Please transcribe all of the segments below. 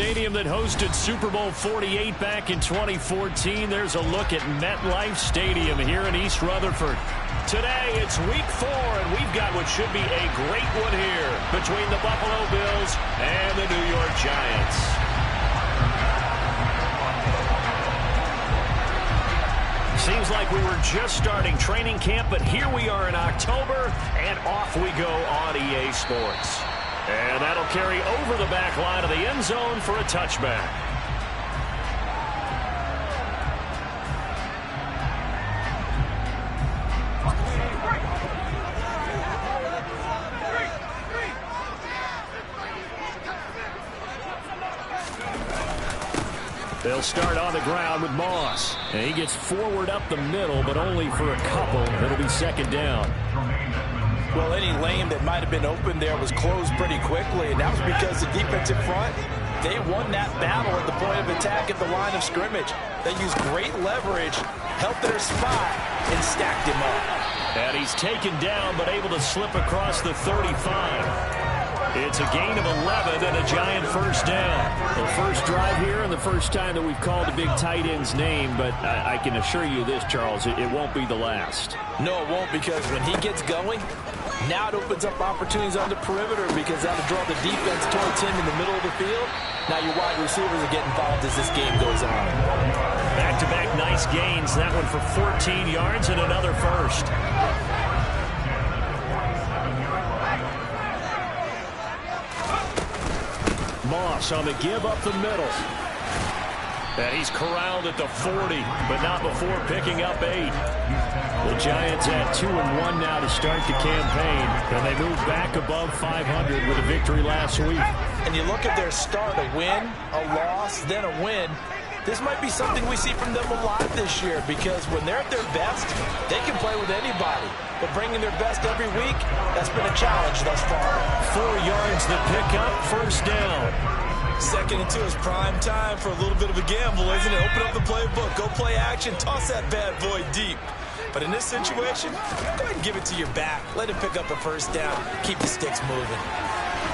stadium that hosted Super Bowl 48 back in 2014. There's a look at MetLife Stadium here in East Rutherford. Today, it's week 4, and we've got what should be a great one here between the Buffalo Bills and the New York Giants. Seems like we were just starting training camp, but here we are in October, and off we go on EA Sports. And that'll carry over the back line of the end zone for a touchback. They'll start on the ground with Moss. And he gets forward up the middle, but only for a couple. It'll be second down. Well, any lane that might have been open there was closed pretty quickly, and that was because the defensive front, they won that battle at the point of attack at the line of scrimmage. They used great leverage, helped their spot, and stacked him up. And he's taken down, but able to slip across the 35. It's a gain of 11 and a Giant first down. The first drive here and the first time that we've called a big tight end's name, but I can assure you this, Charles, it won't be the last. No, it won't, because when he gets going, now it opens up opportunities on the perimeter because that'll draw the defense towards him in the middle of the field. Now your wide receivers are getting involved as this game goes on. Back-to-back nice gains. That one for 14 yards and another first. Moss on the give up the middle. And he's corralled at the 40, but not before picking up 8. The Giants at 2-1 now to start the campaign, and they move back above 500 with a victory last week. And you look at their start, a win, a loss, then a win. This might be something we see from them a lot this year, because when they're at their best, they can play with anybody. But bringing their best every week, that's been a challenge thus far. 4 yards to pick up, first down. 2nd and 2 is prime time for a little bit of a gamble, isn't it? Open up the playbook, go play action, toss that bad boy deep. But in this situation, go ahead and give it to your back. Let him pick up a first down. Keep the sticks moving.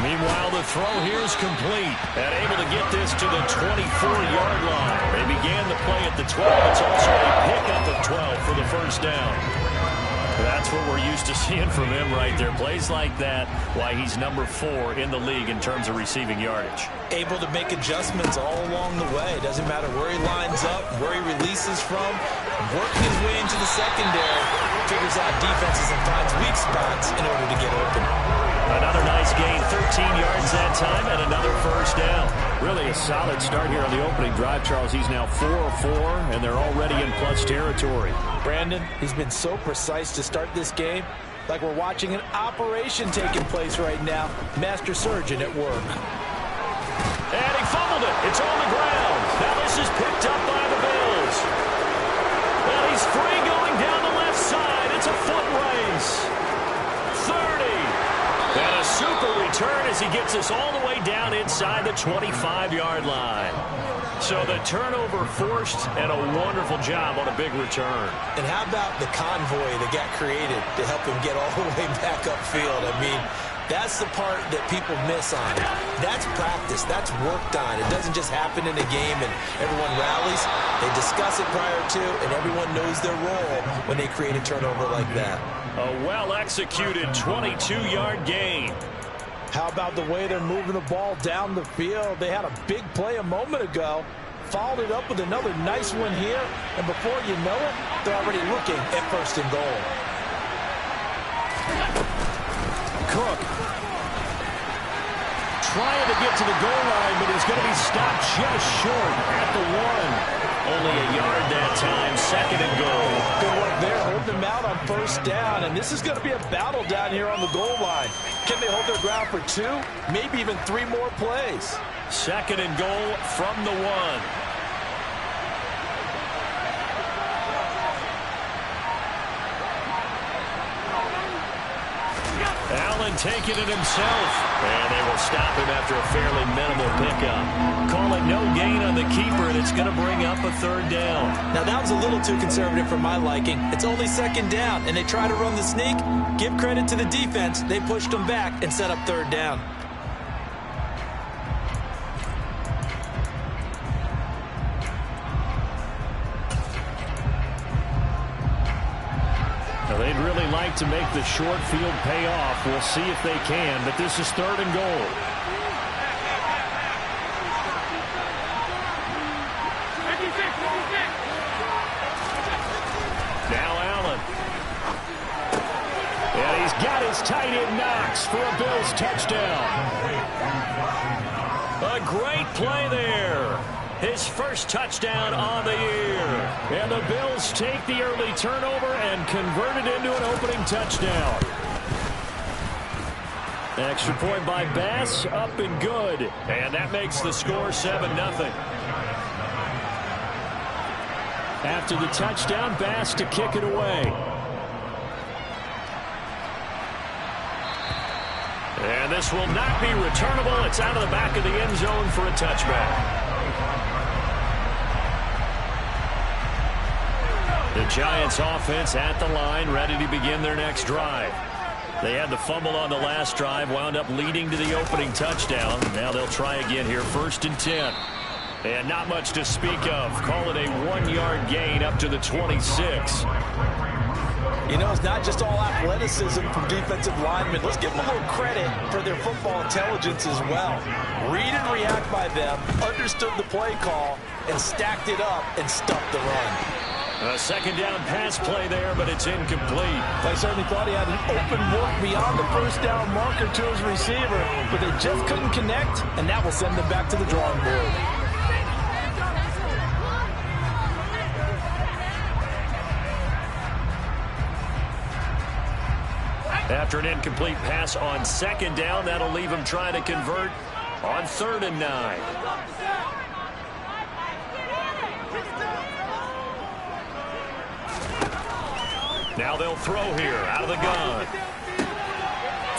Meanwhile, the throw here is complete and able to get this to the 24-yard line. They began the play at the 12. It's also a pickup of 12 for the first down. That's what we're used to seeing from him right there. Plays like that, why he's number 4 in the league in terms of receiving yardage. Able to make adjustments all along the way. Doesn't matter where he lines up, where he releases from. Working his way into the secondary. Figures out defenses and finds weak spots in order to get open. Another nice gain, 13 yards that time, and another first down. Really a solid start here on the opening drive, Charles. He's now 4 of 4, and they're already in plus territory. Brandon, he's been so precise to start this game, like we're watching an operation taking place right now. Master surgeon at work. And he fumbled it. It's on the ground. Now this is picked up by the Bills. And he's free going down the left side. It's a foot race. 30. And a super return as he gets us all the way down inside the 25-yard line. So the turnover forced and a wonderful job on a big return. And how about the convoy that got created to help him get all the way back upfield? I mean, that's the part that people miss on. That's practice. That's worked on. It doesn't just happen in a game and everyone rallies. They discuss it prior to, and everyone knows their role when they create a turnover like that. A well-executed 22-yard gain. How about the way they're moving the ball down the field? They had a big play a moment ago. Followed it up with another nice one here. And before you know it, they're already looking at 1st and goal. Cook trying to get to the goal line, but he's going to be stopped just short at the 1. Only a yard that time, 2nd and goal. Good work there, holding them out on 1st down, and this is going to be a battle down here on the goal line. Can they hold their ground for 2, maybe even 3 more plays? 2nd and goal from the 1. Allen taking it himself, and they will stop him after a fairly minimal pickup. Call it no gain on the keeper, and it's going to bring up a 3rd down. Now that was a little too conservative for my liking. It's only 2nd down, and they try to run the sneak. Give credit to the defense. They pushed them back and set up 3rd down. to make the short field pay off. We'll see if they can, but this is 3rd and goal. Now Allen. And he's got his tight end Knox for a Bills touchdown. A great play there. His first touchdown on the year. And the Bills take the early turnover and convert it into an opening touchdown. Extra point by Bass, up and good. And that makes the score 7-0. After the touchdown, Bass to kick it away. And this will not be returnable. It's out of the back of the end zone for a touchback. The Giants offense at the line, ready to begin their next drive. They had the fumble on the last drive, wound up leading to the opening touchdown. Now they'll try again here, 1st and 10. And not much to speak of. Call it a 1-yard gain up to the 26. You know, it's not just all athleticism from defensive linemen. Let's give them a little credit for their football intelligence as well. Read and react by them, understood the play call, and stacked it up and stuffed the run. A 2nd down pass play there, but it's incomplete. They certainly thought he had an open look beyond the 1st down marker to his receiver, but they just couldn't connect, and that will send them back to the drawing board. After an incomplete pass on 2nd down, that'll leave him trying to convert on 3rd and 9. Now they'll throw here out of the gun.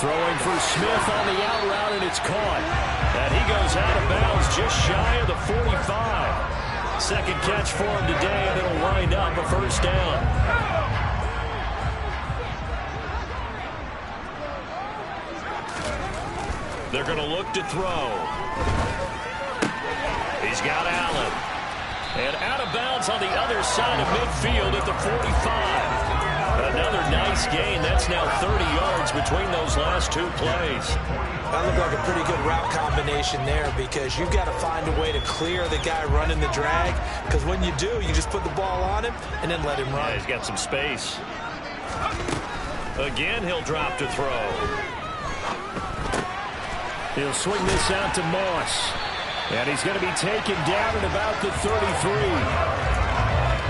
Throwing for Smith on the out route, and it's caught. And he goes out of bounds just shy of the 45. Second catch for him today, and it'll wind up a 1st down. They're going to look to throw. He's got Allen. And out of bounds on the other side of midfield at the 45. Another nice gain. That's now 30 yards between those last 2 plays. That looked like a pretty good route combination there, because you've got to find a way to clear the guy running the drag, because when you do, you just put the ball on him and then let him run. Yeah, he's got some space. Again, he'll drop to throw. He'll swing this out to Moss. And he's going to be taken down at about the 33.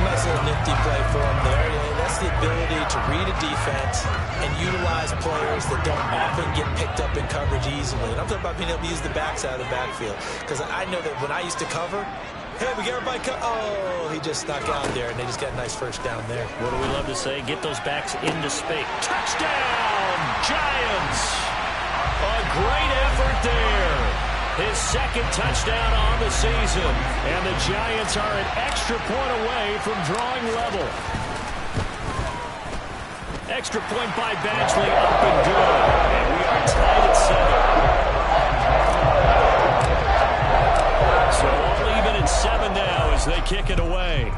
Nice little nifty play for him there. That's the ability to read a defense and utilize players that don't often get picked up in coverage easily. And I'm talking about being able to use the backside of the backfield. Because I know that when I used to cover, hey, we got everybody oh, he just snuck out there, and they just got a nice 1st down there. What do we love to say? Get those backs into space. Touchdown, Giants! A great effort there. His 2nd touchdown on the season. And the Giants are an extra point away from drawing level. Extra point by Badgley, up and good. And we are tied at 7. So all even at 7 now as they kick it away.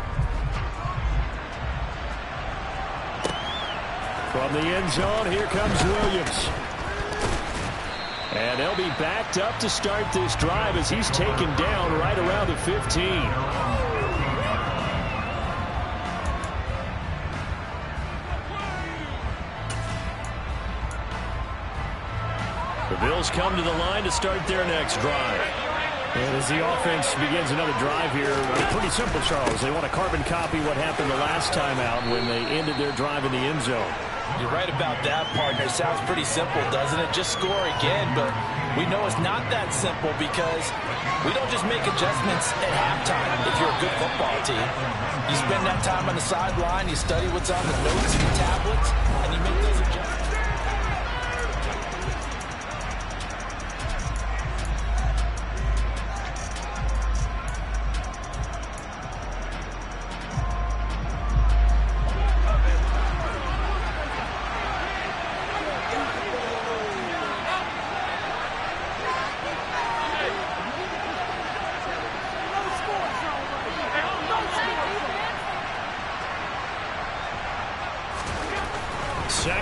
From the end zone, here comes Williams. And they'll be backed up to start this drive as he's taken down right around the 15. The Bills come to the line to start their next drive. And as the offense begins another drive here, pretty simple, Charles. They want to carbon copy what happened the last time out when they ended their drive in the end zone. You're right about that, partner. It sounds pretty simple, doesn't it? Just score again, but we know it's not that simple, because we don't just make adjustments at halftime if you're a good football team. You spend that time on the sideline, you study what's on the notes and the tablets, and you make those adjustments.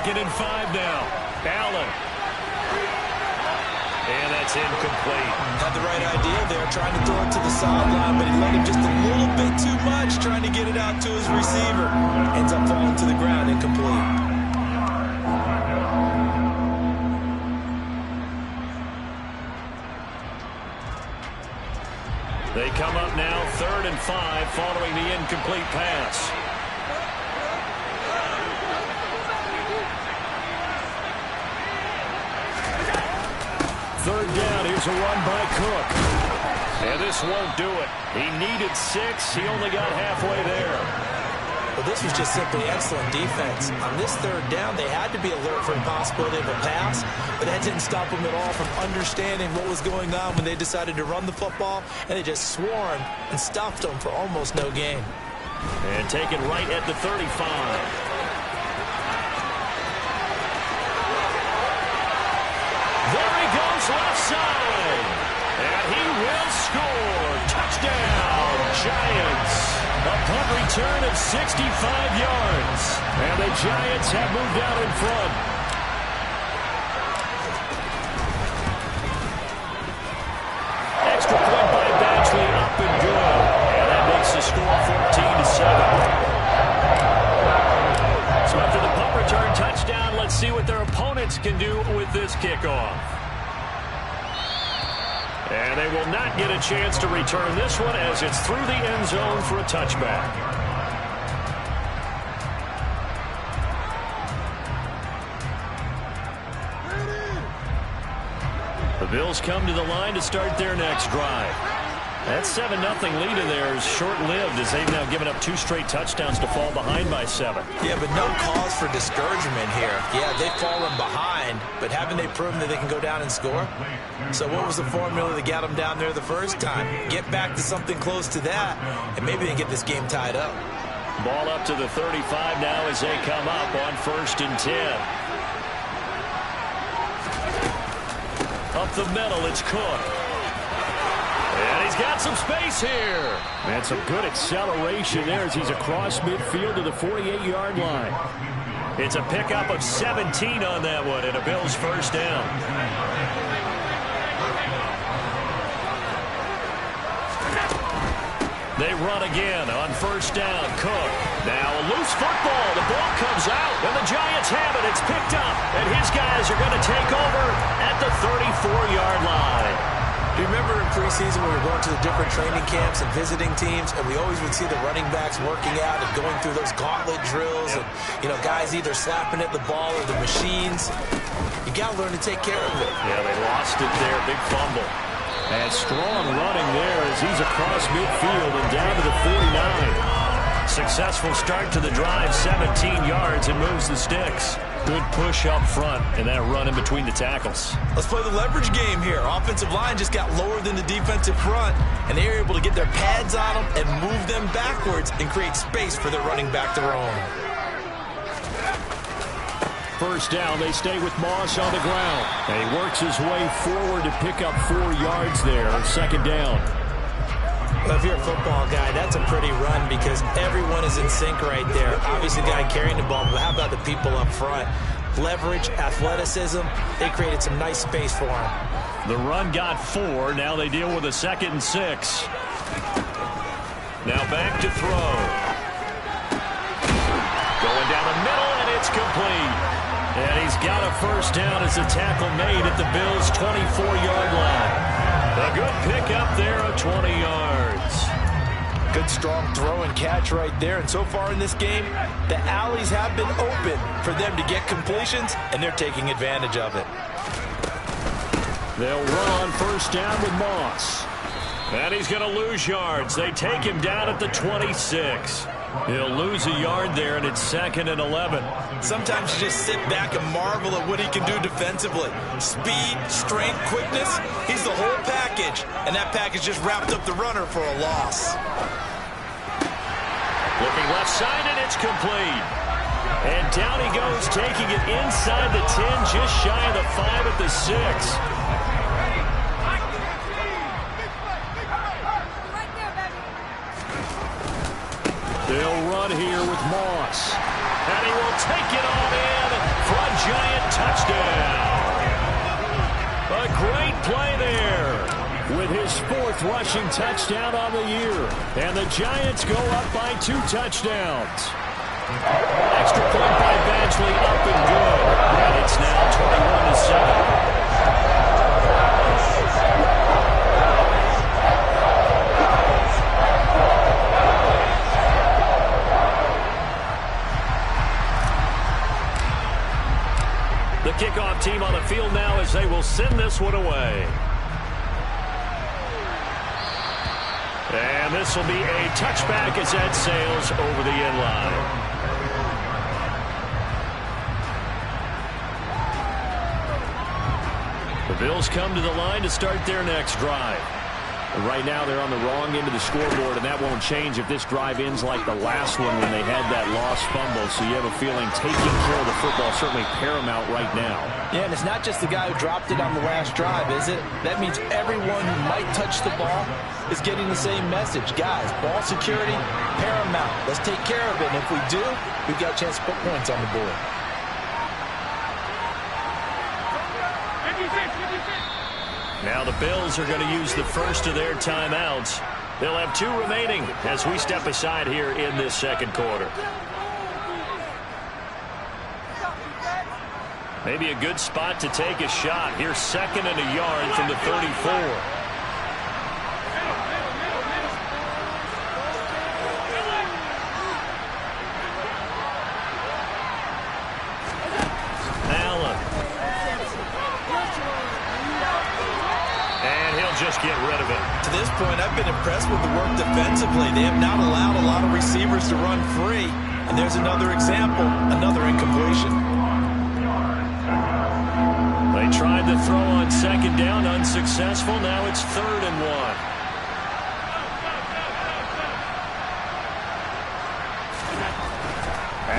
2nd and 5 now. Allen. And that's incomplete. Had the right idea there, trying to throw it to the sideline, but he let him just a little bit too much, trying to get it out to his receiver. Ends up falling to the ground, incomplete. They come up now 3rd and 5 following the incomplete pass. 3rd down. Here's a run by Cook. And this won't do it. He needed 6. He only got halfway there. Well, this was just simply excellent defense. On this 3rd down, they had to be alert for the possibility of a pass, but that didn't stop them at all from understanding what was going on when they decided to run the football, and they just swarmed and stopped them for almost no gain. And taken right at the 35. Left side, and he will score. Touchdown, Giants. A punt return of 65 yards, and the Giants have moved out in front. Extra point by Batchley, up and good, and that makes the score 14-7. So after the punt return touchdown, let's see what their opponents can do with this kickoff. And they will not get a chance to return this one as it's through the end zone for a touchback. The Bills come to the line to start their next drive. That 7-0 lead of theirs short-lived as they've now given up 2 straight touchdowns to fall behind by 7. Yeah, but no cause for discouragement here. Yeah, they've fallen behind, but haven't they proven that they can go down and score? So what was the formula that got them down there the first time? Get back to something close to that, and maybe they get this game tied up. Ball up to the 35 now as they come up on 1st and 10. Up the middle, it's Cook. And he's got some space here. And some good acceleration there as he's across midfield to the 48-yard line. It's a pickup of 17 on that one and a Bills 1st down. They run again on 1st down. Cook. Now a loose football. The ball comes out, and the Giants have it. It's picked up, and his guys are going to take over at the 34-yard line. Do you remember in preseason when we were going to the different training camps and visiting teams, and we always would see the running backs working out and going through those gauntlet drills, and, you know, guys either slapping at the ball or the machines? You got to learn to take care of it. Yeah, they lost it there. Big fumble. And strong running there as he's across midfield and down to the 49. Successful start to the drive, 17 yards, and moves the sticks. Good push up front and that run in between the tackles. Let's play the leverage game here. Offensive line just got lower than the defensive front, and they were able to get their pads on them and move them backwards and create space for their running back to roam. 1st down, they stay with Moss on the ground. And he works his way forward to pick up 4 yards there on 2nd down. Well, if you're a football guy, that's a pretty run because everyone is in sync right there. Obviously, the guy carrying the ball, but how about the people up front? Leverage, athleticism, they created some nice space for him. The run got 4. Now they deal with a 2nd and 6. Now back to throw. Going down the middle, and it's complete. And he's got a 1st down as the tackle made at the Bills' 24-yard line. A good pickup there of 20 yards. Good strong throw and catch right there. And so far in this game, the alleys have been open for them to get completions, and they're taking advantage of it. They'll run on 1st down with Moss. And he's going to lose yards. They take him down at the 26. He'll lose a yard there, and it's 2nd and 11. Sometimes you just sit back and marvel at what he can do defensively. Speed, strength, quickness, he's the whole package. And that package just wrapped up the runner for a loss. Looking left side, and it's complete. And down he goes, taking it inside the 10, just shy of the 5 at the 6. They'll run here with Moss. And he will take it on in. Front 4th rushing touchdown on the year. And the Giants go up by 2 touchdowns. Extra point by Badgley, up and good. And it's now 21-7. The kickoff team on the field now as they will send this one away. And this will be a touchback as that sails over the end line. The Bills come to the line to start their next drive. And right now they're on the wrong end of the scoreboard, and that won't change if this drive ends like the last one when they had that lost fumble. So you have a feeling taking care of the football is certainly paramount right now. Yeah, and it's not just the guy who dropped it on the last drive, is it? That means everyone who might touch the ball is getting the same message. Guys, ball security, paramount. Let's take care of it. And if we do, we've got a chance to put points on the board. Now the Bills are going to use the first of their timeouts. They'll have 2 remaining as we step aside here in this second quarter. Maybe a good spot to take a shot. Here's 2nd and a yard from the 34. Just get rid of it. To this point, I've been impressed with the work defensively. They have not allowed a lot of receivers to run free. And there's another example, another incompletion. They tried to throw on 2nd down, unsuccessful. Now it's 3rd and 1.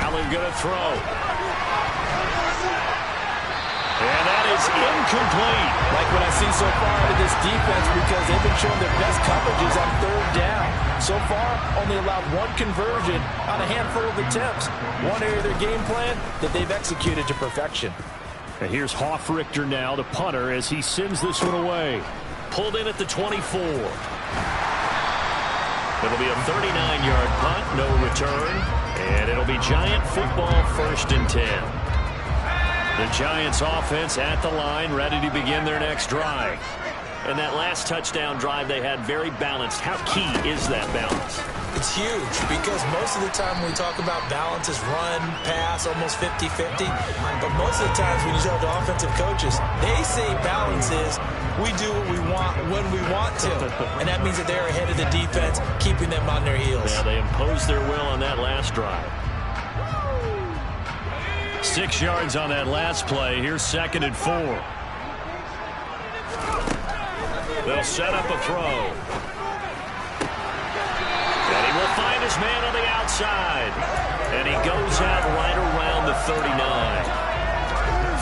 Allen going to throw. And that is incomplete. Like what I see so far out of this defense, because they've been showing their best coverages on 3rd down. So far, only allowed 1 conversion on a handful of attempts. One area of their game plan that they've executed to perfection. And here's Hoffrichter now, the punter, as he sends this one away. Pulled in at the 24. It'll be a 39-yard punt, no return. And it'll be Giant football, 1st and 10. The Giants offense at the line, ready to begin their next drive. And that last touchdown drive they had very balanced. How key is that balance? It's huge because most of the time when we talk about balance is run, pass, almost 50-50. But most of the times when you talk to offensive coaches, they say balance is we do what we want when we want to. And that means that they're ahead of the defense, keeping them on their heels. Yeah, they imposed their will on that last drive. 6 yards on that last play. Here's 2nd and 4. They'll set up a throw. And he will find his man on the outside. And he goes out right around the 39.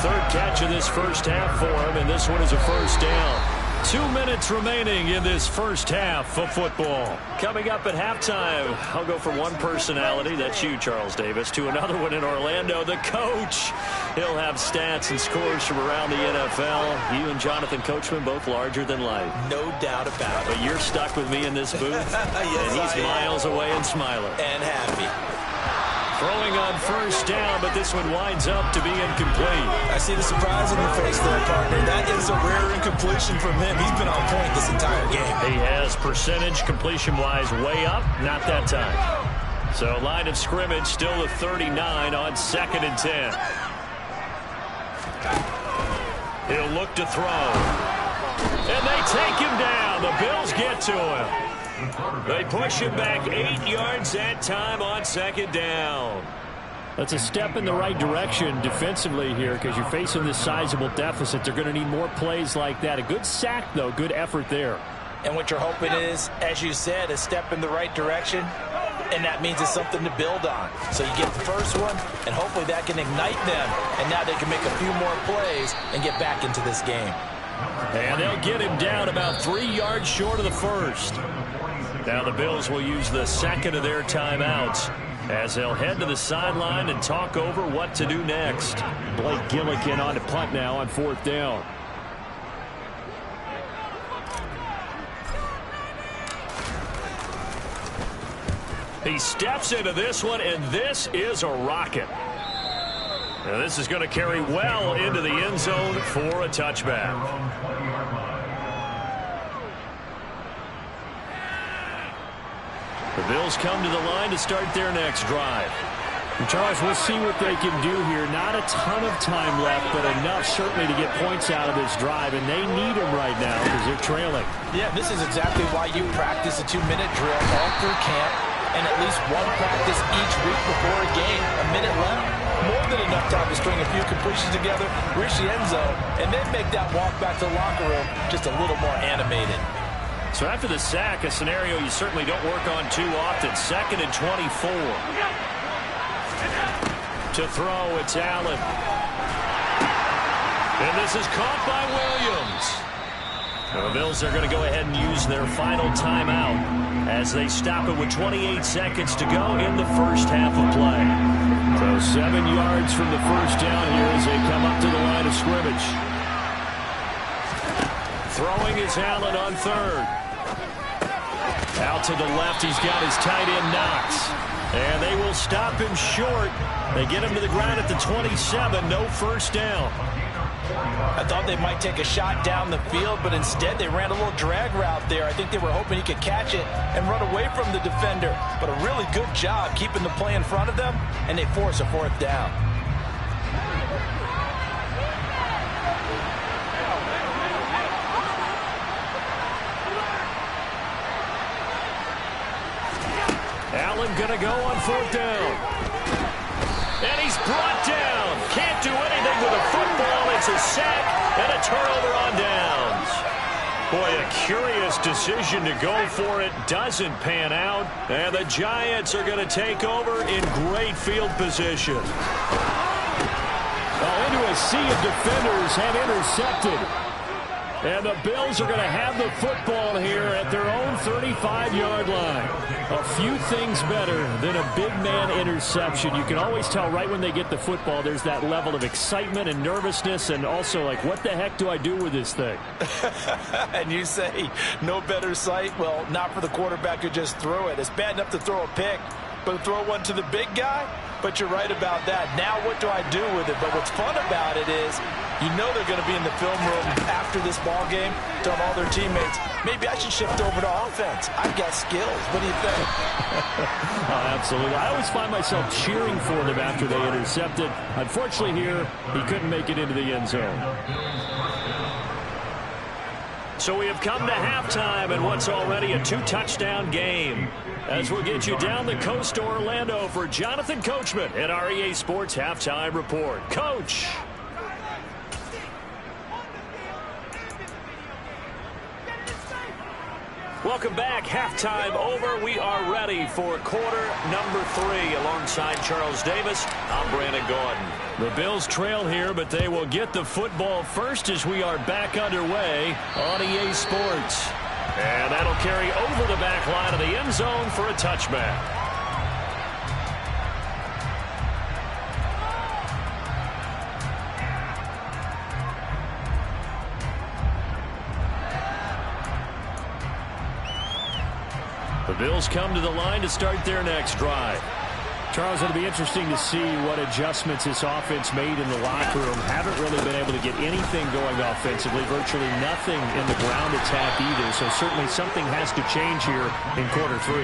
3rd catch of this first half for him, and this one is a 1st down. 2 minutes remaining in this first half of football. Coming up at halftime, I'll go from one personality, that's you, Charles Davis, to another one in Orlando, the coach. He'll have stats and scores from around the NFL. You and Jonathan Coachman, both larger than life. No doubt about it. But you're stuck with me in this booth. Yes, and he's miles away and smiling. And happy. Throwing on 1st down, but this one winds up to be incomplete. I see the surprise in your face there, partner. That is a rare incompletion from him. He's been on point this entire game. He has percentage completion-wise way up, not that time. So line of scrimmage still the 39 on 2nd and 10. He'll look to throw. And they take him down. The Bills get to him. They push him back 8 yards that time on 2nd down. That's a step in the right direction defensively here because you're facing this sizable deficit. They're going to need more plays like that. A good sack, though. Good effort there. And what you're hoping is, as you said, a step in the right direction, and that means it's something to build on. So you get the first one, and hopefully that can ignite them, and now they can make a few more plays and get back into this game. And they'll get him down about 3 yards short of the first. Now the Bills will use the 2nd of their timeouts as they'll head to the sideline and talk over what to do next. Blake Gillikin on the punt now on 4th down. He steps into this one, and this is a rocket. And this is going to carry well into the end zone for a touchback. The Bills come to the line to start their next drive. Charles, we'll see what they can do here. Not a ton of time left, but enough certainly to get points out of this drive, and they need them right now because they're trailing. Yeah, this is exactly why you practice a 2-minute drill all through camp and at least one practice each week before a game. A minute left, more than enough time to string a few completions together, reach the end zone, and then make that walk back to the locker room just a little more animated. So after the sack, a scenario you certainly don't work on too often. 2nd and 24. To throw, it's Allen. And this is caught by Williams. And the Bills are going to go ahead and use their final timeout as they stop it with 28 seconds to go in the first half of play. So 7 yards from the first down here as they come up to the line of scrimmage. Throwing is Allen on 3rd. Out to the left, he's got his tight end Knox. And they will stop him short. They get him to the ground at the 27. No first down. I thought they might take a shot down the field, but instead they ran a little drag route there. I think they were hoping he could catch it and run away from the defender. But a really good job keeping the play in front of them, and they force a 4th down. Allen going to go on 4th down. And he's brought down. Can't do anything with a football. It's a sack and a turnover on downs. Boy, a curious decision to go for it. Doesn't pan out. And the Giants are going to take over in great field position. Into a sea of defenders have intercepted. And the Bills are going to have the football here at their own 35-yard line. A few things better than a big man interception. You can always tell right when they get the football, there's that level of excitement and nervousness, and also like, what the heck do I do with this thing? And you say, no better sight? Well, not for the quarterback who just threw it. It's bad enough to throw a pick, but to throw one to the big guy? But you're right about that. Now what do I do with it? But what's fun about it is you know they're going to be in the film room after this ball game, telling all their teammates, maybe I should shift over to offense. I've got skills. What do you think? Absolutely. I always find myself cheering for them after they intercepted. Unfortunately here, he couldn't make it into the end zone. So we have come to halftime in what's already a 2-touchdown game. As we'll get you down the coast to Orlando for Jonathan Coachman at our EA Sports Halftime Report. Coach. Welcome back. Halftime over. We are ready for quarter number 3 alongside Charles Davis. I'm Brandon Gordon. The Bills trail here, but they will get the football first as we are back underway on EA Sports. And that'll carry over the back line of the end zone for a touchback. The Bills come to the line to start their next drive. Charles, it'll be interesting to see what adjustments this offense made in the locker room. Haven't really been able to get anything going offensively. Virtually nothing in the ground attack either. So certainly something has to change here in quarter 3.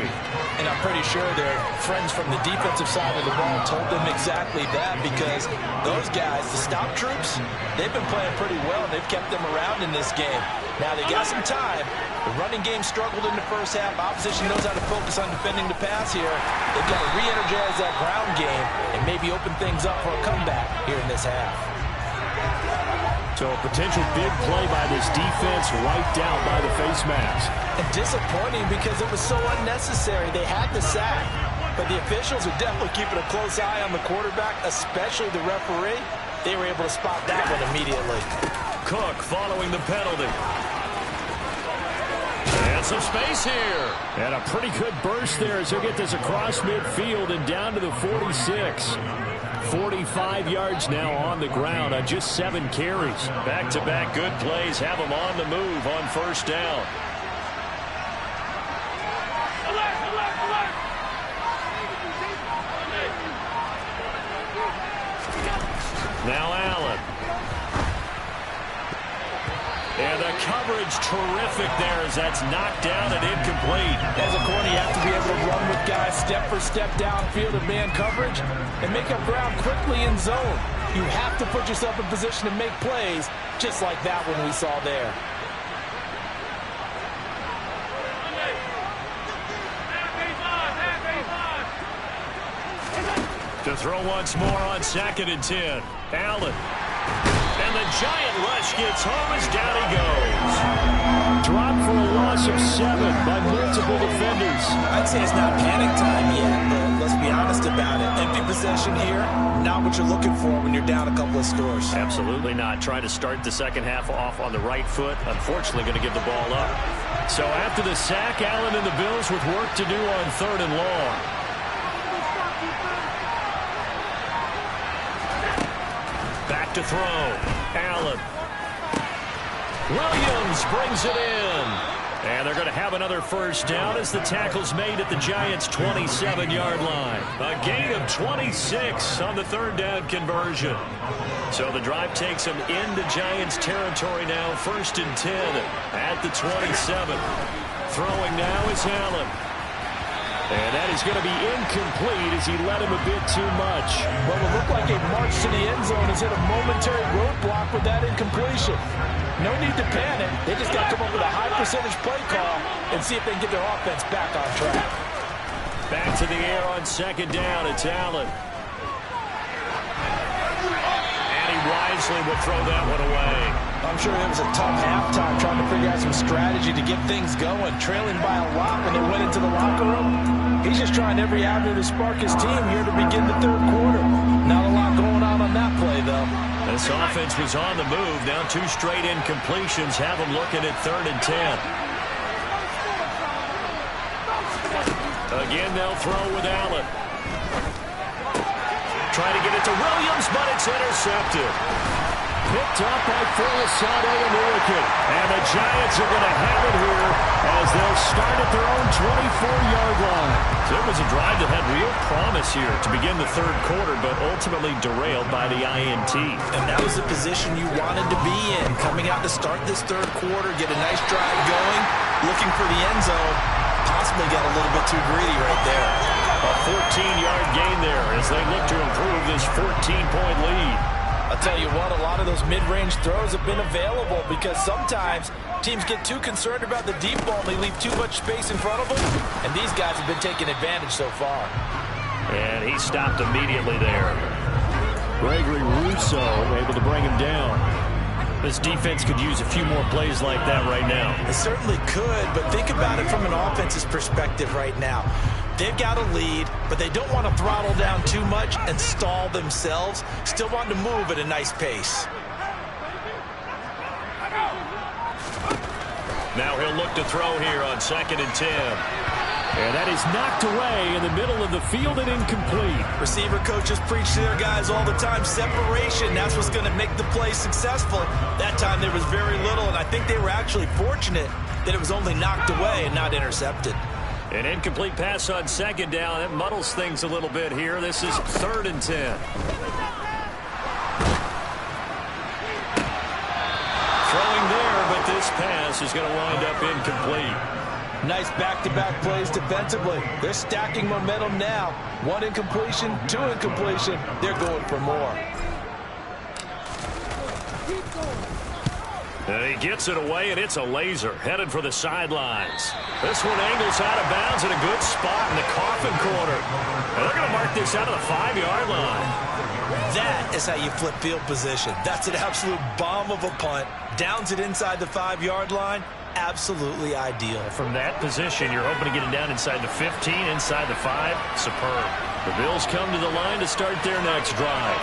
And I'm pretty sure their friends from the defensive side of the ball told them exactly that, because those guys, the stop troops, they've been playing pretty well. They've kept them around in this game. Now they got some time. The running game struggled in the first half. Opposition knows how to focus on defending the pass here. They've got to re-energize that ground game and maybe open things up for a comeback here in this half. So a potential big play by this defense wiped out by the face mask. And disappointing because it was so unnecessary. They had the sack, but the officials are definitely keeping a close eye on the quarterback, especially the referee. They were able to spot that one immediately. Cook following the penalty. And some space here. And a pretty good burst there as he'll get this across midfield and down to the 46. 45 yards now on the ground on just 7 carries. Back-to-back good plays have him on the move on first down. coverage terrific there as that's knocked down and incomplete. As a corner, you have to be able to run with guys step for step downfield in man coverage and make up ground quickly in zone. You have to put yourself in position to make plays, just like that one we saw there. To throw once more on 2nd and 10. Allen. And the giant rush gets home as down he goes. Dropped for a loss of 7 by multiple defenders. I'd say it's not panic time yet, but let's be honest about it. Empty possession here, not what you're looking for when you're down a couple of scores. Absolutely not. Trying to start the second half off on the right foot. Unfortunately, going to give the ball up. So after the sack, Allen and the Bills with work to do on 3rd and long. Back to throw. Allen. Williams brings it in. And they're going to have another first down as the tackle's made at the Giants' 27-yard line. A gain of 26 on the 3rd down conversion. So the drive takes them into Giants territory now. 1st and 10 at the 27. Throwing now is Allen. And that is going to be incomplete as he led him a bit too much. What will look like a march to the end zone has hit a momentary roadblock with that incompletion. No need to panic. They just got to come up with a high percentage play call and see if they can get their offense back on track. Back to the air on 2nd down. It's Allen. And he wisely will throw that one away. I'm sure it was a tough halftime trying to figure out some strategy to get things going. Trailing by a lot when they went into the locker room. He's just trying every avenue to spark his team here to begin the 3rd quarter. Not a lot going on that play, though. This offense was on the move. Now 2 straight incompletions have them looking at 3rd and 10. Again, they'll throw with Allen. Trying to get it to Williams, but it's intercepted. Picked up by Folasade and Ulican. And the Giants are going to have it here as they'll start at their own 24-yard line. So it was a drive that had real promise here to begin the 3rd quarter, but ultimately derailed by the INT. And that was the position you wanted to be in. Coming out to start this 3rd quarter, get a nice drive going, looking for the end zone. Possibly got a little bit too greedy right there. A 14-yard gain there as they look to improve this 14-point lead. I'll tell you what, a lot of those mid-range throws have been available because sometimes teams get too concerned about the deep ball and they leave too much space in front of them, and these guys have been taking advantage so far. And he stopped immediately there. Gregory Rousseau able to bring him down. This defense could use a few more plays like that right now. It certainly could, but think about it from an offense's perspective right now. They've got a lead, but they don't want to throttle down too much and stall themselves. Still want to move at a nice pace. Now he'll look to throw here on 2nd and 10. And that is knocked away in the middle of the field and incomplete. Receiver coaches preach to their guys all the time. Separation, that's what's going to make the play successful. That time there was very little, and I think they were actually fortunate that it was only knocked away and not intercepted. An incomplete pass on 2nd down. That muddles things a little bit here. This is 3rd and 10. Throwing there, but this pass is going to wind up incomplete. Nice back-to-back plays defensively. They're stacking momentum now. 1 incompletion, 2 incompletion. They're going for more. And he gets it away, and it's a laser headed for the sidelines. This one angles out of bounds in a good spot in the coffin corner. And they're going to mark this out of the 5-yard line. That is how you flip field position. That's an absolute bomb of a punt. Downs it inside the 5-yard line. Absolutely ideal. From that position, you're hoping to get it down inside the 15, inside the 5. Superb. The Bills come to the line to start their next drive.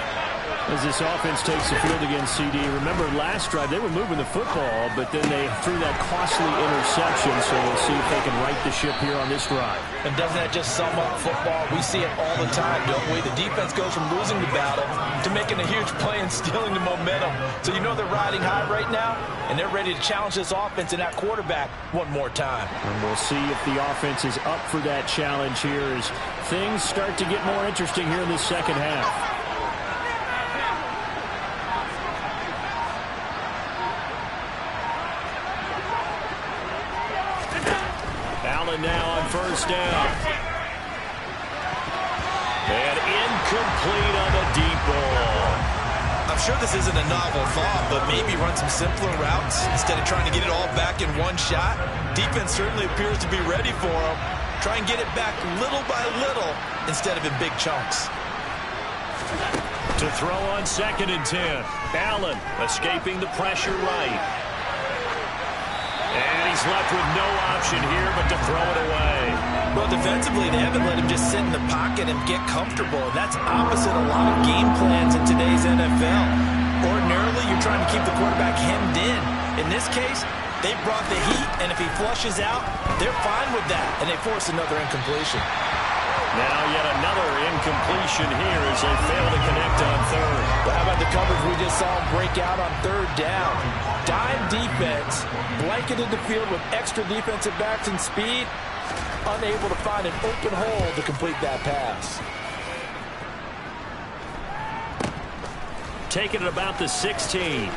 As this offense takes the field against CD, remember last drive they were moving the football, but then they threw that costly interception, so we'll see if they can right the ship here on this drive. And doesn't that just sum up football? We see it all the time, don't we? The defense goes from losing the battle to making a huge play and stealing the momentum. So you know they're riding high right now, and they're ready to challenge this offense and that quarterback one more time. And we'll see if the offense is up for that challenge here as things start to get more interesting here in the second half. Allen now on first down. And incomplete on the deep ball. I'm sure this isn't a novel thought, but maybe run some simpler routes instead of trying to get it all back in one shot. Defense certainly appears to be ready for him. Try and get it back little by little instead of in big chunks. To throw on 2nd and 10. Allen escaping the pressure right. And he's left with no option here but to throw it away. Well, defensively, they haven't let him just sit in the pocket and get comfortable. And that's opposite a lot of game plans in today's NFL. Ordinarily, you're trying to keep the quarterback hemmed in. In this case, they brought the heat, and if he flushes out, they're fine with that, and they force another incompletion. Now yet another incompletion here as they fail to connect on 3rd. But how about the coverage we just saw break out on 3rd down? Dime defense, blanketed the field with extra defensive backs and speed, unable to find an open hole to complete that pass. Taking it about the 16.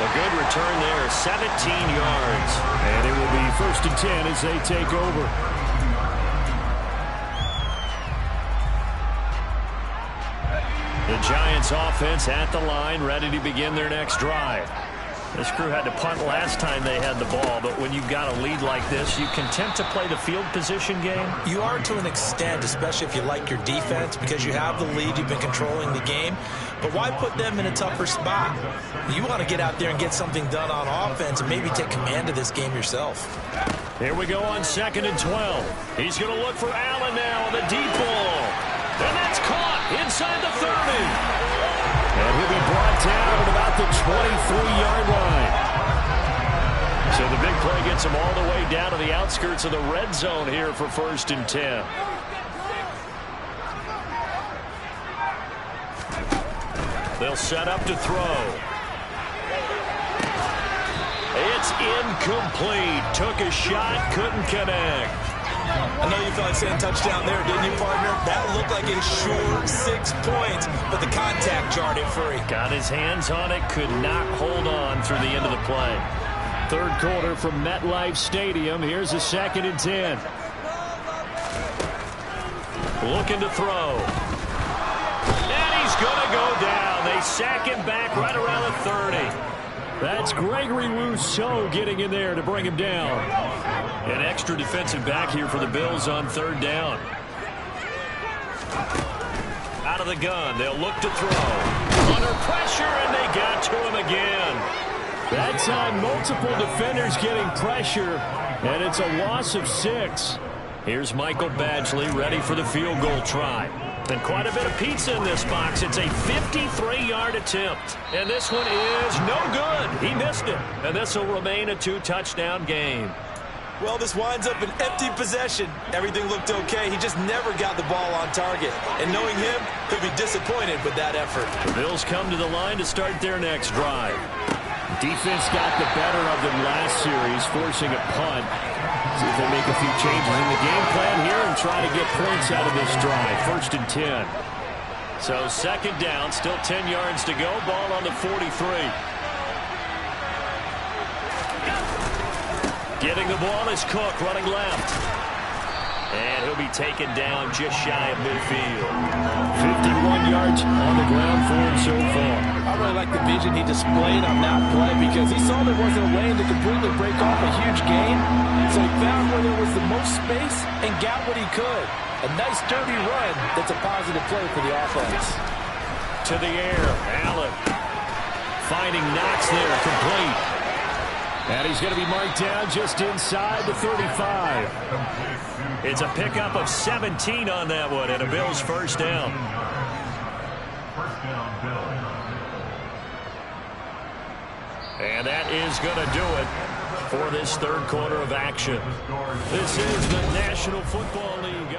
A good return there, 17 yards. And it will be 1st and 10 as they take over. The Giants offense at the line, ready to begin their next drive. This crew had to punt last time they had the ball, but when you've got a lead like this, you content to play the field position game? You are to an extent, especially if you like your defense, because you have the lead, you've been controlling the game. But why put them in a tougher spot? You want to get out there and get something done on offense and maybe take command of this game yourself. Here we go on 2nd and 12. He's going to look for Allen now on the deep ball. And that's caught inside the 30. And he'll be brought down at about the 23-yard line. So the big play gets him all the way down to the outskirts of the red zone here for 1st and 10. They'll set up to throw. It's incomplete. Took a shot, couldn't connect. I know you felt like saying touchdown there, didn't you, partner? That looked like a short 6 points, but the contact jarred it free. Got his hands on it, could not hold on through the end of the play. 3rd quarter from MetLife Stadium. Here's a 2nd and 10. Looking to throw. And he's going to go down. They sack him back right around the 30. That's Gregory Rousseau getting in there to bring him down. An extra defensive back here for the Bills on 3rd down. Out of the gun, they'll look to throw. Under pressure, and they got to him again. That time, multiple defenders getting pressure, and it's a loss of 6. Here's Michael Badgley ready for the field goal try. And quite a bit of pizza in this box. It's a 53-yard attempt. And this one is no good. He missed it. And this will remain a 2-touchdown game. Well, this winds up an empty possession. Everything looked okay. He just never got the ball on target. And knowing him, he'll be disappointed with that effort. The Bills come to the line to start their next drive. Defense got the better of them last series, forcing a punt. See if they make a few changes in the game plan here and try to get points out of this drive. 1st and 10. So 2nd down, still 10 yards to go. Ball on the 43. Getting the ball is Cook, running left. And he'll be taken down just shy of midfield. 51 yards on the ground for him so far. I really like the vision he displayed on that play because he saw there wasn't a lane to completely break off a huge gain. So he found where there was the most space and got what he could. A nice dirty run that's a positive play for the offense. To the air, Allen finding Knox there, complete. And he's going to be marked down just inside the 35. It's a pickup of 17 on that one, and a Bills 1st down. And that is going to do it for this 3rd quarter of action. This is the National Football League.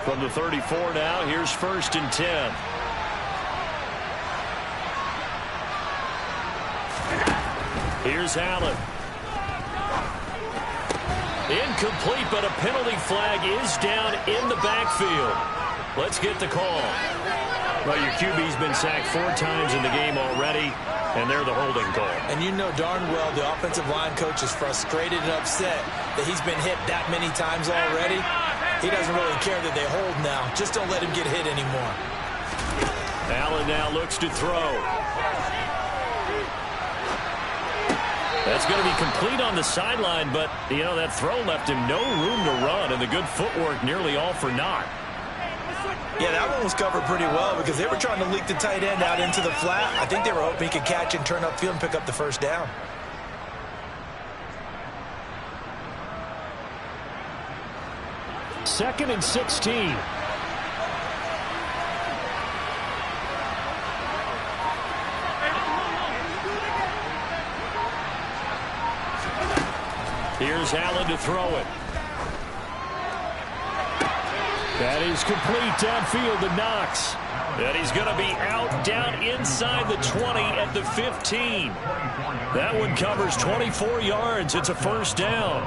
From the 34 now, here's 1st and 10. Here's Allen. Incomplete, but a penalty flag is down in the backfield. Let's get the call. Well, your QB's been sacked 4 times in the game already, and they're the holding call. And you know darn well the offensive line coach is frustrated and upset that he's been hit that many times already. He doesn't really care that they hold now. Just don't let him get hit anymore. Allen now looks to throw. That's going to be complete on the sideline, but, you know, that throw left him no room to run, and the good footwork nearly all for naught. Yeah, that one was covered pretty well because they were trying to leak the tight end out into the flat. I think they were hoping he could catch and turn upfield and pick up the first down. Second and 16. Here's Allen to throw it. That is complete downfield to Knox. And he's going to be out down inside the 20 at the 15. That one covers 24 yards. It's a first down.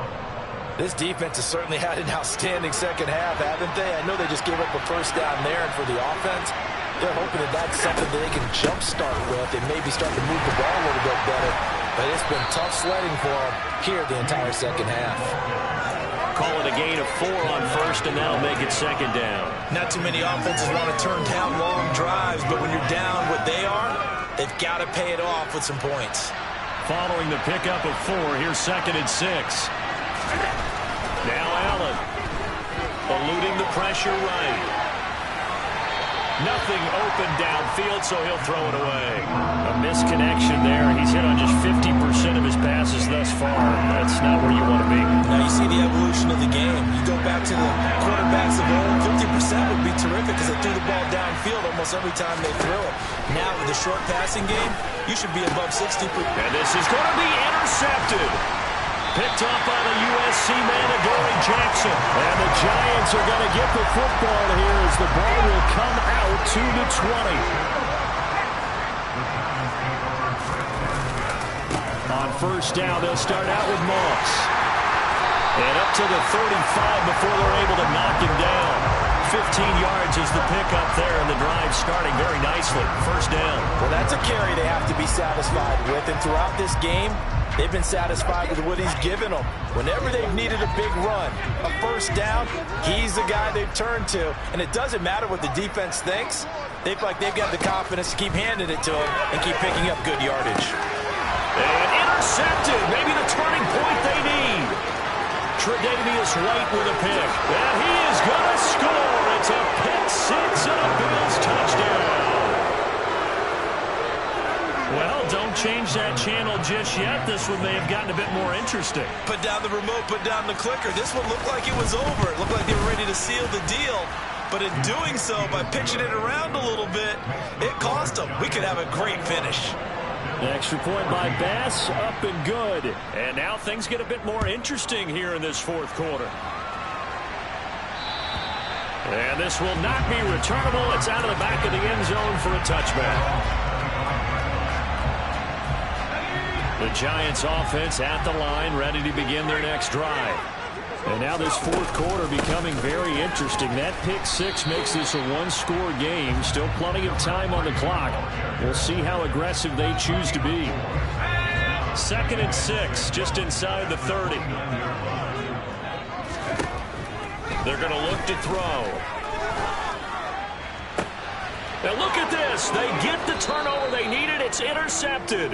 This defense has certainly had an outstanding second half, haven't they? I know they just gave up a first down there, and for the offense, they're hoping that that's something that they can jumpstart with and maybe start to move the ball a little bit better. But it's been tough sledding for them here the entire second half. Call it a gain of 4 on first, and that'll make it second down. Not too many offenses want to turn down long drives, but when you're down what they are, they've got to pay it off with some points. Following the pickup of 4, here's second and 6. Now Allen, eluding the pressure right. Nothing open downfield, so he'll throw it away. A misconnection there. He's hit on just 50% of his passes thus far. That's not where you want to be. Now you see the evolution of the game. You go back to the quarterbacks of old, 50% would be terrific because they threw the ball downfield almost every time they threw it. Now with the short passing game, you should be above 60%. And this is going to be intercepted. Picked up by the USC man, Adoree Jackson. And the Giants are going to get the football here as the ball will come out to the 20. On first down, they'll start out with Moss. And up to the 35 before they're able to knock him down. 15 yards is the pickup there, and the drive starting very nicely. First down. Well, that's a carry they have to be satisfied with. And throughout this game, they've been satisfied with what he's given them. Whenever they've needed a big run, a first down, he's the guy they've turned to. And it doesn't matter what the defense thinks. They feel like they've got the confidence to keep handing it to him and keep picking up good yardage. And intercepted. Maybe the turning point they need. Tre'Davious White with a pick. And he is going to score. It's a pick 6 and a Bills touchdown. Well, don't change that channel just yet. This one may have gotten a bit more interesting. Put down the remote, put down the clicker. This one looked like it was over. It looked like they were ready to seal the deal. But in doing so, by pitching it around a little bit, it cost them. We could have a great finish. The extra point by Bass, up and good. And now things get a bit more interesting here in this fourth quarter. And this will not be returnable. It's out of the back of the end zone for a touchback. The Giants offense at the line, ready to begin their next drive. And now this fourth quarter becoming very interesting. That pick 6 makes this a one-score game. Still plenty of time on the clock. We'll see how aggressive they choose to be. Second and 6, just inside the 30. They're going to look to throw. Now look at this. They get the turnover they needed. It's intercepted.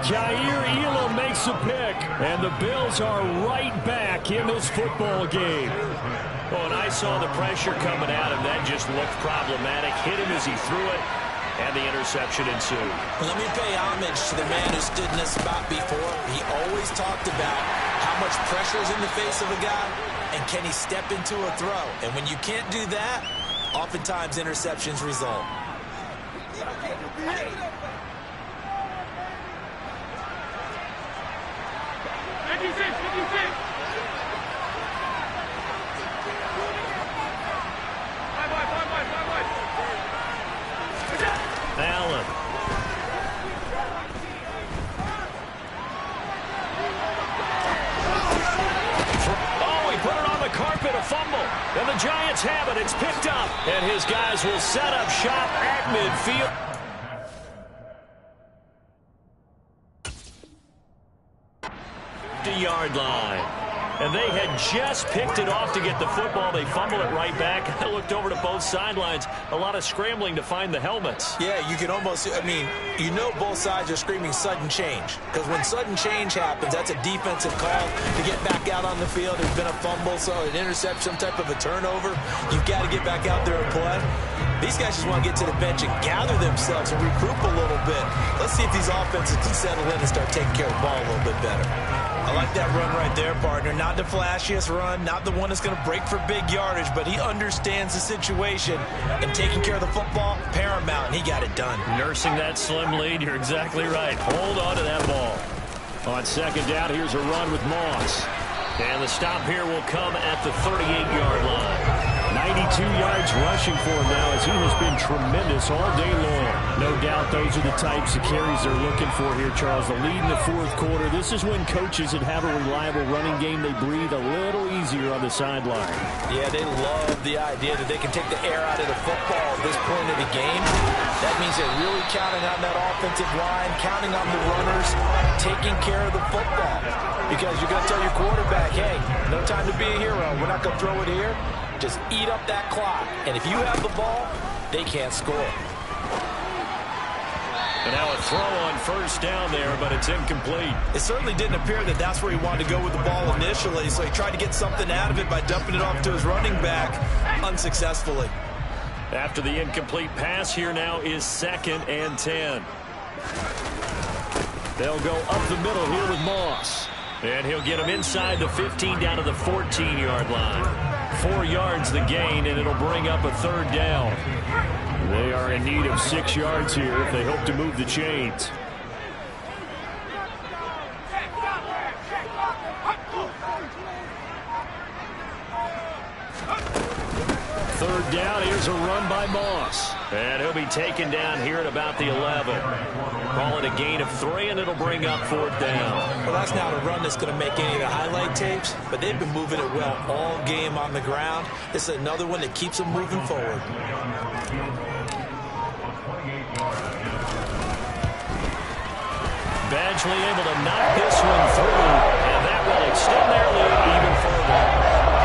Jair Elam makes a pick. And the Bills are right back in this football game. Oh, and I saw the pressure coming at him. That just looked problematic. Hit him as he threw it. And the interception ensued. Well, let me pay homage to the man who stood in this spot before. He always talked about how much pressure is in the face of a guy. And can he step into a throw? And when you can't do that, oftentimes interceptions result. 56. Allen. a fumble. And the Giants have it. It's picked up. And his guys will set up shop at midfield. 50-yard line. And they had just picked it off to get the football. They fumbled it right back. I looked over to both sidelines. A lot of scrambling to find the helmets. Yeah, you can almost, both sides are screaming sudden change. Because when sudden change happens, that's a defensive call to get back out on the field. There's been a fumble, so an interception, some type of a turnover. You've got to get back out there and play. These guys just want to get to the bench and gather themselves and regroup a little bit. Let's see if these offenses can settle in and start taking care of the ball a little bit better. I like that run right there, partner. Not the flashiest run, not the one that's going to break for big yardage, but he understands the situation, and taking care of the football, paramount, and he got it done. Nursing that slim lead, you're exactly right. Hold on to that ball. On second down, here's a run with Moss. And the stop here will come at the 38-yard line. 92 yards rushing for him now as he has been tremendous all day long. No doubt those are the types of carries they're looking for here, Charles. The lead in the fourth quarter. This is when coaches that have a reliable running game, they breathe a little easier on the sideline. Yeah, they love the idea that they can take the air out of the football at this point of the game. That means they're really counting on that offensive line, counting on the runners, taking care of the football. Because you're going to tell your quarterback, hey, no time to be a hero. We're not going to throw it here. Just eat up that clock. And if you have the ball, they can't score. And now a throw on first down there, but it's incomplete. It certainly didn't appear that that's where he wanted to go with the ball initially, so he tried to get something out of it by dumping it off to his running back unsuccessfully. After the incomplete pass, here now is 2nd and 10. They'll go up the middle here with Moss. And he'll get him inside the 15 down to the 14-yard line. 4 yards the gain, and it'll bring up a 3rd down. They are in need of 6 yards here if they hope to move the chains. Third down, here's a run by Moss. And he'll be taken down here at about the 11. Call it a gain of 3, and it'll bring up 4th down. Well, that's not a run that's going to make any of the highlight tapes, but they've been moving it well all game on the ground. This is another one that keeps them moving forward. Badgley able to knock this one through, and that will extend their lead even further.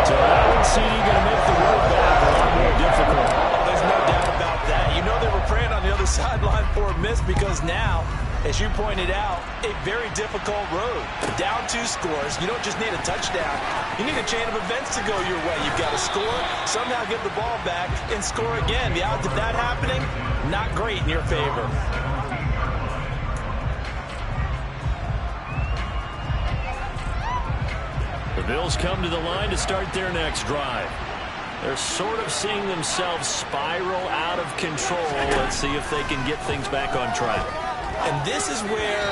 So Allen CD going to make the road back a lot more difficult. There's no doubt about that. You know they were praying on the other sideline for a miss because now, as you pointed out, a very difficult road. Down 2 scores. You don't just need a touchdown. You need a chain of events to go your way. You've got to score, somehow get the ball back, and score again. The odds of that happening, not great in your favor. The Bills come to the line to start their next drive. They're sort of seeing themselves spiral out of control. Let's see if they can get things back on track. And this is where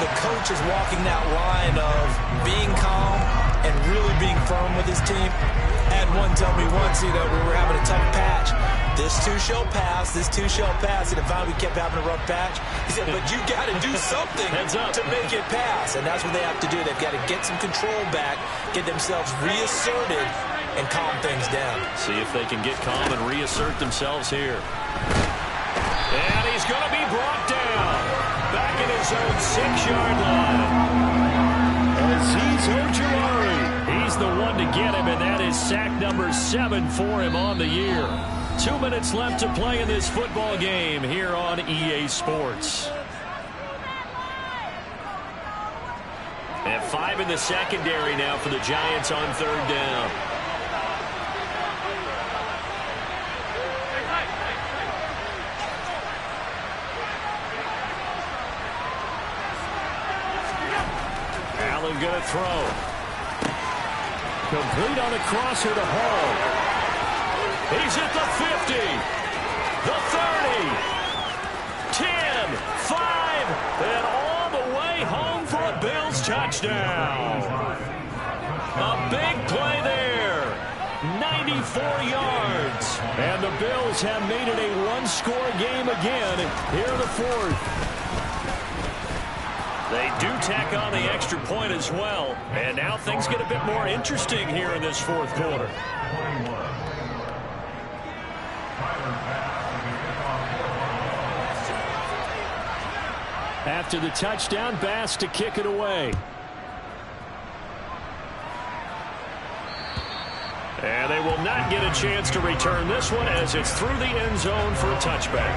the coach is walking that line of being calm and really being firm with his team. I had one tell me once, we were having a tough patch. This too shall pass, this too shall pass. And finally we kept having a rough patch. He said, but you got to do something to make it pass. And that's what they have to do. They've got to get some control back, get themselves reasserted, and calm things down. See if they can get calm and reassert themselves here. And he's going to be brought down. Back in his own 6-yard line. Azeez Ojulari. He's the one to get him, and that is sack number 7 for him on the year. 2 minutes left to play in this football game here on EA Sports. And 5 in the secondary now for the Giants on 3rd down. Allen going to throw. Complete on the crosser to Hall. He's at the 50, the 30, 10, 5, and all the way home for a Bills touchdown. A big play there, 94 yards. And the Bills have made it a 1-score game again here in the 4th. They do tack on the extra point as well. And now things get a bit more interesting here in this fourth quarter. After the touchdown, Bass to kick it away. And they will not get a chance to return this one as it's through the end zone for a touchback.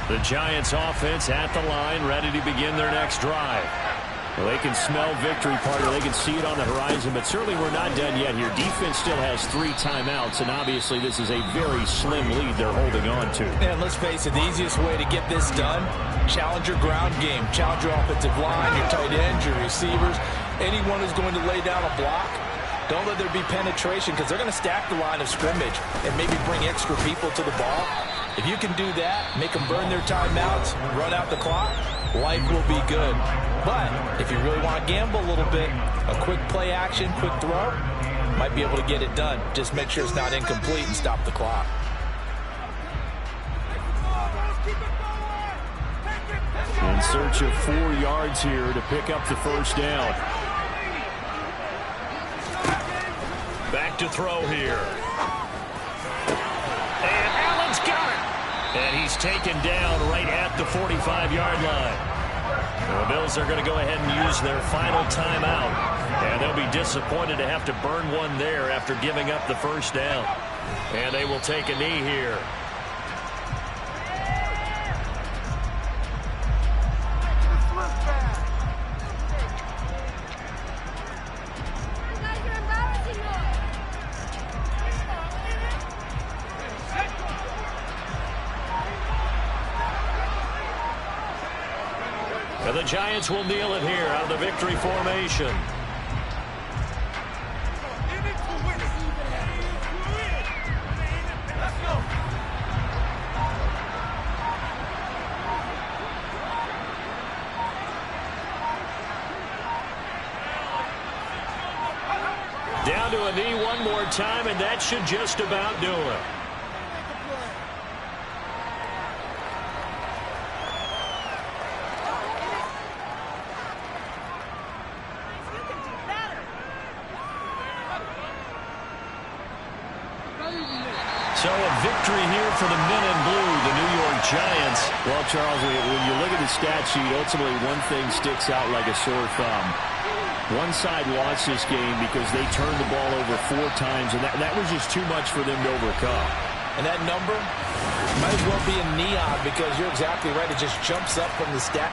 The Giants offense at the line, ready to begin their next drive. Well, they can smell victory, partner. They can see it on the horizon, but certainly we're not done yet here. Defense still has 3 timeouts, and obviously this is a very slim lead they're holding on to. And let's face it, the easiest way to get this done, challenge your ground game. Challenge your offensive line, your tight ends, your receivers, anyone who's going to lay down a block. Don't let there be penetration because they're going to stack the line of scrimmage and maybe bring extra people to the ball. If you can do that, make them burn their timeouts, run out the clock, life will be good. But if you really want to gamble a little bit, a quick play action, quick throw, might be able to get it done. Just make sure it's not incomplete and stop the clock. In search of 4 yards here to pick up the first down. Back to throw here. And Allen's got it. And he's taken down right at the 45-yard line. The Bills are going to go ahead and use their final timeout. And they'll be disappointed to have to burn one there after giving up the first down. And they will take a knee here. And the Giants will kneel it here out of the victory formation. Down to a knee one more time, and that should just about do it. So a victory here for the men in blue, the New York Giants. Well, Charles, when you look at the stat sheet, ultimately one thing sticks out like a sore thumb. One side lost this game because they turned the ball over 4 times, and that was just too much for them to overcome. And that number might as well be in neon because you're exactly right. It just jumps up from the stat.